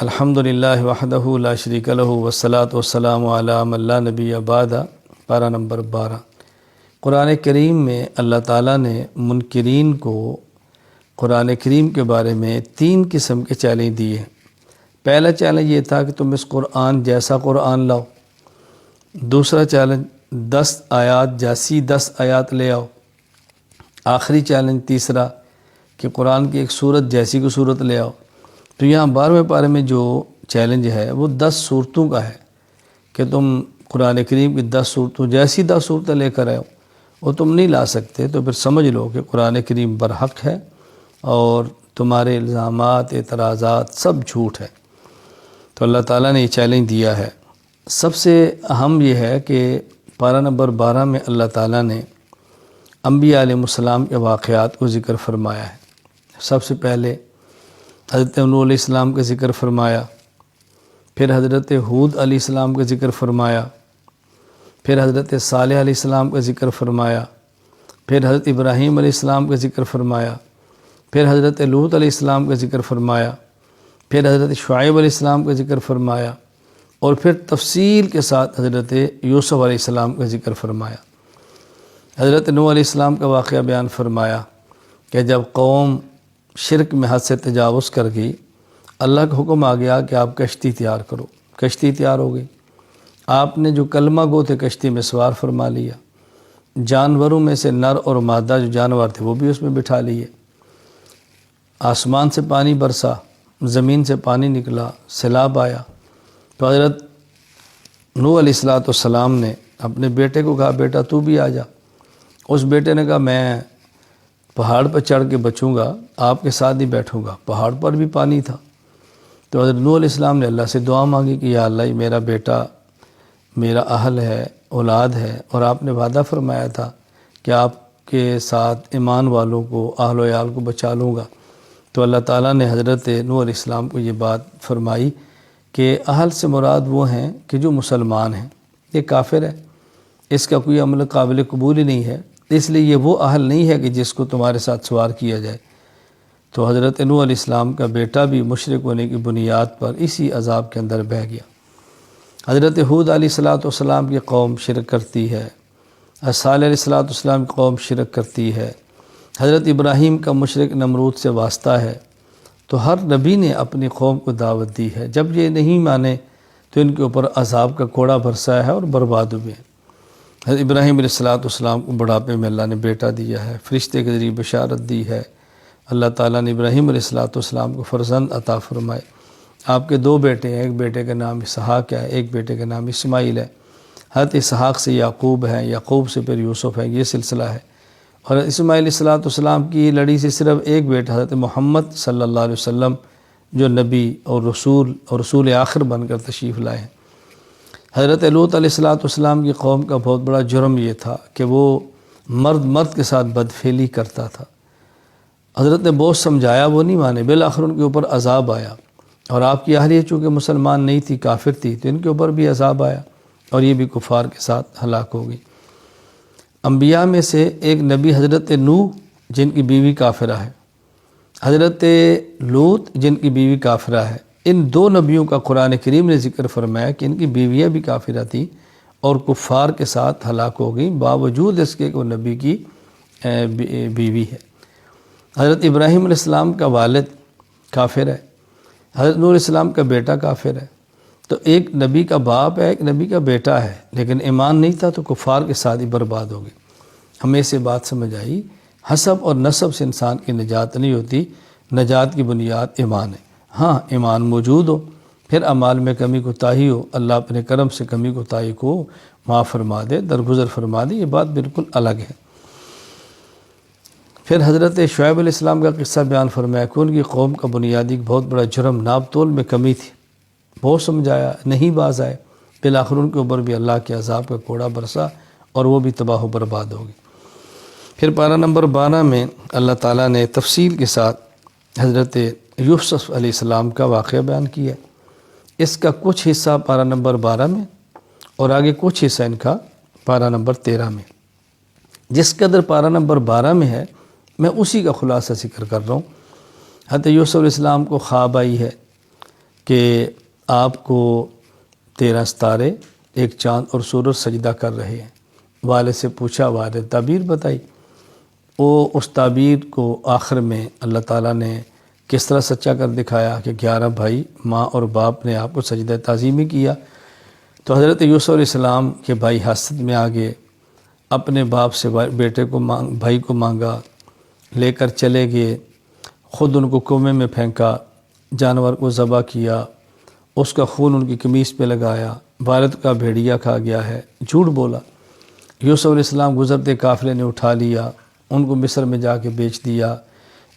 الحمدللہ وحدہ لا شریک لہ والصلاۃ والسلام علی من لا نبی بعد۔ پارہ نمبر 12۔ قرآن کریم میں اللہ تعالیٰ نے منکرین کو قرآن کریم کے بارے میں 3 قسم کے چیلنج دیے ہیں۔ پہلا چیلنج یہ تھا کہ تم اس قرآن جیسا قرآن لاؤ۔ دوسرا چیلنج 10 آیات جیسی 10 آیات لے آؤ۔ آخری چیلنج تیسرا کہ قرآن کی ایک سورت جیسی کو سورت لے آؤ۔ تو یہاں 12ویں پارے میں جو چیلنج ہے وہ 10 صورتوں کا ہے کہ تم قرآن کریم کی 10 صورتوں جیسی 10 صورتیں لے کر آؤ، وہ تم نہیں لا سکتے، تو پھر سمجھ لو کہ قرآن کریم برحق ہے اور تمہارے الزامات اعتراضات سب جھوٹ ہے۔ تو اللہ تعالیٰ نے یہ چیلنج دیا ہے۔ سب سے اہم یہ ہے کہ پارہ نمبر 12 میں اللہ تعالیٰ نے انبیاء علیہ السلام کے واقعات کو ذکر فرمایا ہے۔ سب سے پہلے حضرت نوح علیہ السلام کا ذکر فرمایا، پھر حضرت ہود علیہ السلام کا ذکر فرمایا، پھر حضرت صالح علیہ السلام کا ذکر فرمایا، پھر حضرت ابراہیم علیہ السلام کا ذکر فرمایا، پھر حضرت لوط علیہ السلام کا ذکر فرمایا، پھر حضرت شعیب علیہ السلام کا ذکر فرمایا، اور پھر تفصیل کے ساتھ حضرت یوسف علیہ السلام کا ذکر فرمایا۔ حضرت نوح علیہ السلام کا واقعہ بیان فرمایا کہ جب قوم شرک میں حد سے تجاوز کر گئی، اللہ کا حکم آ گیا کہ آپ کشتی تیار کرو۔ کشتی تیار ہو گئی، آپ نے جو کلمہ گو تھے کشتی میں سوار فرما لیا، جانوروں میں سے نر اور مادہ جو جانور تھے وہ بھی اس میں بٹھا لیے، آسمان سے پانی برسا، زمین سے پانی نکلا، سیلاب آیا۔ تو حضرت نوح علیہ السلام نے اپنے بیٹے کو کہا بیٹا تو بھی آ جا۔ اس بیٹے نے کہا میں پہاڑ پر چڑھ کے بچوں گا، آپ کے ساتھ ہی بیٹھوں گا۔ پہاڑ پر بھی پانی تھا۔ تو حضرت نوح علیہ السلام نے اللہ سے دعا مانگی کہ یا اللہ، یہ میرا بیٹا میرا اہل ہے، اولاد ہے، اور آپ نے وعدہ فرمایا تھا کہ آپ کے ساتھ ایمان والوں کو، اہل و عیال کو بچا لوں گا۔ تو اللہ تعالیٰ نے حضرت نوح علیہ السلام کو یہ بات فرمائی کہ اہل سے مراد وہ ہیں کہ جو مسلمان ہیں، یہ کافر ہے، اس کا کوئی عمل قابل قبول ہی نہیں ہے، اس لیے یہ وہ اہل نہیں ہے کہ جس کو تمہارے ساتھ سوار کیا جائے۔ تو حضرت نوح علیہ السلام کا بیٹا بھی مشرک ہونے کی بنیاد پر اسی عذاب کے اندر بہہ گیا۔ حضرت ہود علیہ السلام کی قوم شرک کرتی ہے، صالح علیہ السلام کی قوم شرک کرتی ہے، حضرت ابراہیم کا مشرک نمرود سے واسطہ ہے۔ تو ہر نبی نے اپنی قوم کو دعوت دی ہے، جب یہ نہیں مانے تو ان کے اوپر عذاب کا کوڑا برسایا ہے اور برباد ہوئے ہیں۔ حضرت ابراہیم علیہ السلام کو بڑھاپے میں اللہ نے بیٹا دیا ہے، فرشتے کے ذریعے بشارت دی ہے۔ اللہ تعالیٰ نے ابراہیم علیہ السلام کو فرزند عطا فرمائے۔ آپ کے 2 بیٹے ہیں، ایک بیٹے کا نام اسحاق ہے، ایک بیٹے کا نام اسماعیل ہے۔ حضرت اسحاق سے یعقوب ہے، یعقوب سے پھر یوسف ہے، یہ سلسلہ ہے۔ اور اسماعیل علیہ السلام کی لڑی سے صرف ایک بیٹا حضرت محمد صلی اللہ علیہ وسلم جو نبی اور رسول آخر بن کر تشریف لائے ہیں۔ حضرت لوط علیہ السلام کی قوم کا بہت بڑا جرم یہ تھا کہ وہ مرد کے ساتھ بدفعلی کرتا تھا۔ حضرت نے بہت سمجھایا، وہ نہیں مانے، بالآخر ان کے اوپر عذاب آیا۔ اور آپ کی اہلیہ چونکہ مسلمان نہیں تھی، کافر تھی، تو ان کے اوپر بھی عذاب آیا اور یہ بھی کفار کے ساتھ ہلاک ہو گئی۔ انبیاء میں سے ایک نبی حضرت نوح جن کی بیوی کافرہ ہے، حضرت لوط جن کی بیوی کافرہ ہے، ان 2 نبیوں کا قرآن کریم نے ذکر فرمایا کہ ان کی بیویاں بھی کافرہ تھیں اور کفار کے ساتھ ہلاک ہو گئیں، باوجود اس کے کہ وہ نبی کی بیوی ہے۔ حضرت ابراہیم علیہ السلام کا والد کافر ہے، حضرت نوح علیہ السلام کا بیٹا کافر ہے۔ تو ایک نبی کا باپ ہے، ایک نبی کا بیٹا ہے، لیکن ایمان نہیں تھا تو کفار کے ساتھ ہی برباد ہو گئی۔ ہمیں اسے بات سمجھ آئی، حسب اور نسب سے انسان کی نجات نہیں ہوتی، نجات کی بنیاد ایمان ہے۔ ہاں ایمان موجود ہو، پھر اعمال میں کمی کوتاہی ہو، اللہ اپنے کرم سے کمی کوتاہی کو معاف فرما دے، درگزر فرما دے، یہ بات بالکل الگ ہے۔ پھر حضرت شعیب علیہ السلام کا قصہ بیان فرمایا کہ ان کی قوم کا بنیادی بہت بڑا جرم ناپ تول میں کمی تھی، بہت سمجھایا، نہیں باز آئے، بالآخر ان کے اوپر بھی اللہ کے عذاب کا کوڑا برسا اور وہ بھی تباہ و برباد ہو گئی۔ پھر پارہ نمبر 12 میں اللہ تعالیٰ نے تفصیل کے ساتھ حضرت یوسف علیہ السلام کا واقعہ بیان کیا۔ اس کا کچھ حصہ پارہ نمبر 12 میں اور آگے کچھ حصہ ان کا پارہ نمبر 13 میں۔ جس قدر پارہ نمبر 12 میں ہے میں اسی کا خلاصہ ذکر کر رہا ہوں۔ حضرت یوسف علیہ السلام کو خواب آئی ہے کہ آپ کو 13 ستارے، ایک چاند اور سورج سجدہ کر رہے ہیں۔ والد سے پوچھا، والد تعبیر بتائی۔ وہ اس تعبیر کو آخر میں اللہ تعالیٰ نے کس طرح سچا کر دکھایا کہ 11 بھائی ماں اور باپ نے آپ کو سجدہ تعظیمی کیا۔ تو حضرت یوسف علیہ السلام کے بھائی حسد میں آگے اپنے باپ سے بھائی کو مانگا، لے کر چلے گئے، خود ان کو کنویں میں پھینکا، جانور کو ذبح کیا، اس کا خون ان کی قمیص پہ لگایا، والد کا بھیڑیا کھا گیا ہے، جھوٹ بولا۔ یوسف علیہ السلام گزرتے قافلے نے اٹھا لیا، ان کو مصر میں جا کے بیچ دیا،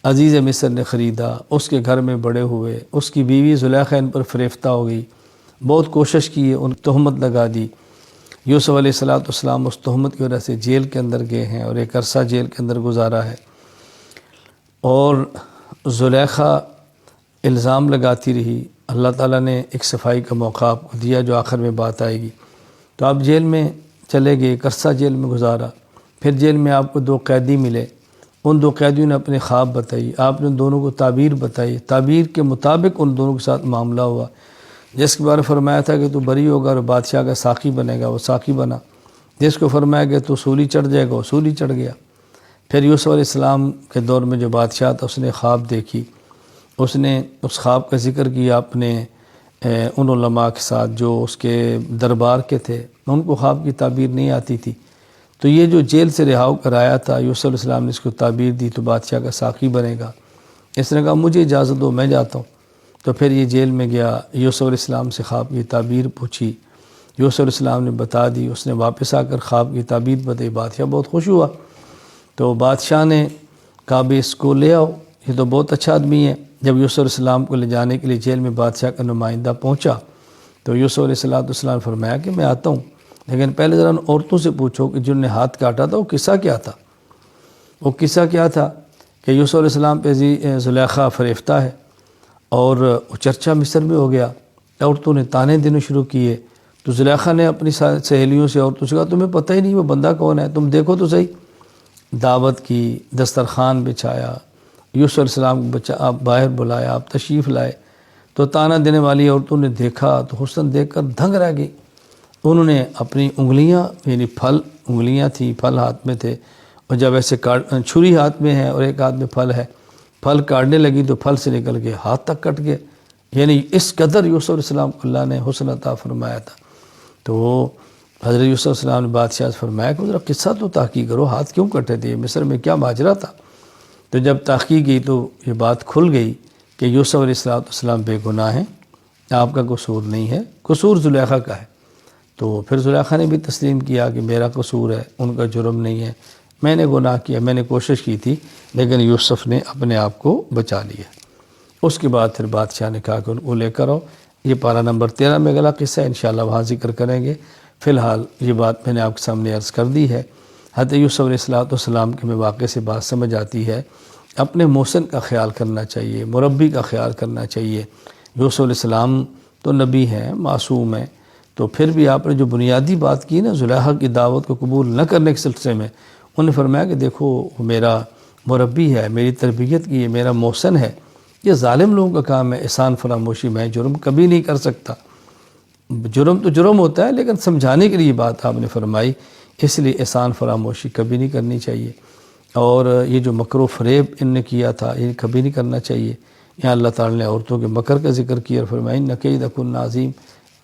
عزیز مصر نے خریدا، اس کے گھر میں بڑے ہوئے، اس کی بیوی زلیخا ان پر فریفتہ ہو گئی، بہت کوشش کی، ان تہمت لگا دی۔ یوسف علیہ السلام اس تہمت کی وجہ سے جیل کے اندر گئے ہیں اور ایک عرصہ جیل کے اندر گزارا ہے، اور زلیخا الزام لگاتی رہی۔ اللہ تعالیٰ نے ایک صفائی کا موقع آپ کو دیا جو آخر میں بات آئے گی۔ تو آپ جیل میں چلے گئے، ایک عرصہ جیل میں گزارا، پھر جیل میں آپ کو 2 قیدی ملے، ان 2 قیدیوں نے اپنے خواب بتائی، آپ نے ان دونوں کو تعبیر بتائی، تعبیر کے مطابق ان دونوں کے ساتھ معاملہ ہوا۔ جس کے بارے فرمایا تھا کہ تو بری ہوگا اور بادشاہ کا ساقی بنے گا، وہ ساقی بنا۔ جس کو فرمایا کہ تو سولی چڑھ جائے گا، وہ سولی چڑھ گیا۔ پھر یوسف علیہ السلام کے دور میں جو بادشاہ تھا اس نے خواب دیکھی، اس نے اس خواب کا ذکر کیا اپنے ان علماء کے ساتھ جو اس کے دربار کے تھے، ان کو خواب کی تعبیر نہیں آتی تھی۔ تو یہ جو جیل سے رہا کر آیا تھا، یوسف علیہ السلام نے اس کو تعبیر دی تو بادشاہ کا ساقی بنے گا۔ اس نے کہا مجھے اجازت دو، میں جاتا ہوں۔ تو پھر یہ جیل میں گیا، یوسف علیہ السلام سے خواب کی تعبیر پوچھی، یوسف علیہ السلام نے بتا دی، اس نے واپس آ کر خواب کی تعبیر بتائی، بادشاہ بہت خوش ہوا۔ تو بادشاہ نے کہا بھی اس کو لے آؤ، یہ تو بہت اچھا آدمی ہے۔ جب یوسف علیہ السلام کو لے جانے کے لیے جیل میں بادشاہ کا نمائندہ پہنچا تو یوسف علیہ السلام نے فرمایا کہ میں آتا ہوں، لیکن پہلے ذرا ان عورتوں سے پوچھو کہ جن نے ہاتھ کاٹا تھا وہ قصہ کیا تھا۔ وہ قصہ کیا تھا کہ یوسف علیہ السلام پہ زلیخا فریفتہ ہے اور وہ چرچا مصر میں ہو گیا، عورتوں نے تانے دینے شروع کیے۔ تو زلیخا نے اپنی سہیلیوں سے عورتوں سے کہا تمہیں پتہ ہی نہیں وہ بندہ کون ہے، تم دیکھو تو صحیح۔ دعوت کی، دسترخوان بچھایا، یوسف علیہ السلام کو آپ باہر بلایا، آپ تشریف لائے۔ تو تانا دینے والی عورتوں نے دیکھا تو حسن دیکھ کر دھنگ رہ گئی۔ انہوں نے اپنی انگلیاں، یعنی انگلیاں تھیں، پھل ہاتھ میں تھے، اور جب ایسے چھری ہاتھ میں ہے اور ایک ہاتھ میں پھل ہے، پھل کاٹنے لگی تو پھل سے نکل گئے، ہاتھ تک کٹ گئے۔ یعنی اس قدر یوسف علیہ السلام کو اللہ نے حسن عطا فرمایا تھا۔ تو حضرت یوسف علیہ السلام نے بادشاہ سے فرمایا کہ ذرا قصہ تو تحقیق کرو، ہاتھ کیوں کٹے تھے، مصر میں کیا ماجرا تھا۔ تو جب تحقیق کی تو یہ بات کھل گئی کہ یوسف علیہ السلام بے گناہ ہیں، آپ کا قصور نہیں ہے، قصور زلیخا کا ہے۔ تو پھر زلیخا نے بھی تسلیم کیا کہ میرا قصور ہے، ان کا جرم نہیں ہے، میں نے گناہ کیا، میں نے کوشش کی تھی، لیکن یوسف نے اپنے آپ کو بچا لیا۔ اس کے بعد پھر بادشاہ نے کہا کہ ان کو لے کر آؤ۔ یہ پارہ نمبر 13 میں اگلا قصہ ہے، انشاءاللہ وہاں ذکر کریں گے۔ فی الحال یہ بات میں نے آپ کے سامنے عرض کر دی ہے۔ حضرت یوسف علیہ السلام کے میں واقعے سے بات سمجھ آتی ہے، اپنے محسن کا خیال کرنا چاہیے، مربی کا خیال کرنا چاہیے۔ یوسف علیہ السلام تو نبی ہیں، معصوم ہیں، تو پھر بھی آپ نے جو بنیادی بات کی نا زلیخا کی دعوت کو قبول نہ کرنے کے سلسلے میں، انہوں نے فرمایا کہ دیکھو میرا مربی ہے، میری تربیت کی ہے، میرا محسن ہے۔ یہ ظالم لوگوں کا کام ہے احسان فراموشی، میں جرم کبھی نہیں کر سکتا۔ جرم تو جرم ہوتا ہے، لیکن سمجھانے کے لیے بات آپ نے فرمائی، اس لیے احسان فراموشی کبھی نہیں کرنی چاہیے۔ اور یہ جو مکر و فریب ان نے کیا تھا یہ کبھی نہیں کرنا چاہیے۔ یہاں اللہ تعالیٰ نے عورتوں کے مکر کا ذکر کیا اور فرمایا ان کیدکن عظیم،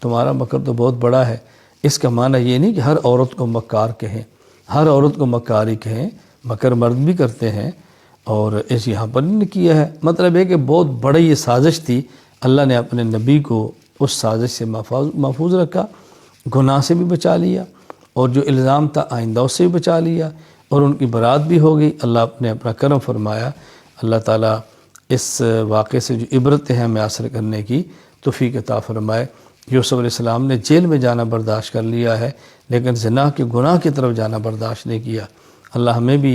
تمہارا مکر تو بہت بڑا ہے۔ اس کا معنی یہ نہیں کہ ہر عورت کو مکار کہیں، ہر عورت کو مکاری کہیں، مکر مرد بھی کرتے ہیں، اور اس یہاں پر نہیں کیا ہے۔ مطلب ہے کہ بہت بڑی یہ سازش تھی، اللہ نے اپنے نبی کو اس سازش سے محفوظ رکھا، گناہ سے بھی بچا لیا، اور جو الزام تھا آئندہ اس سے بھی بچا لیا، اور ان کی برات بھی ہو گئی۔ اللہ نے اپنا کرم فرمایا۔ اللہ تعالیٰ اس واقعے سے جو عبرتیں ہیں ہمیں حاصل کرنے کی توفیق عطا فرمائے۔ یوسف علیہ السلام نے جیل میں جانا برداشت کر لیا ہے، لیکن زنا کے گناہ کی طرف جانا برداشت نہیں کیا۔ اللہ ہمیں بھی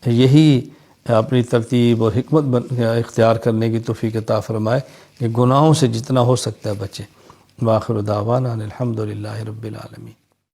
یہی اپنی ترتیب اور حکمت اختیار کرنے کی توفیق عطا فرمائے کہ گناہوں سے جتنا ہو سکتا ہے بچیں۔ وآخر دعوانا الحمدللہ رب العالمین۔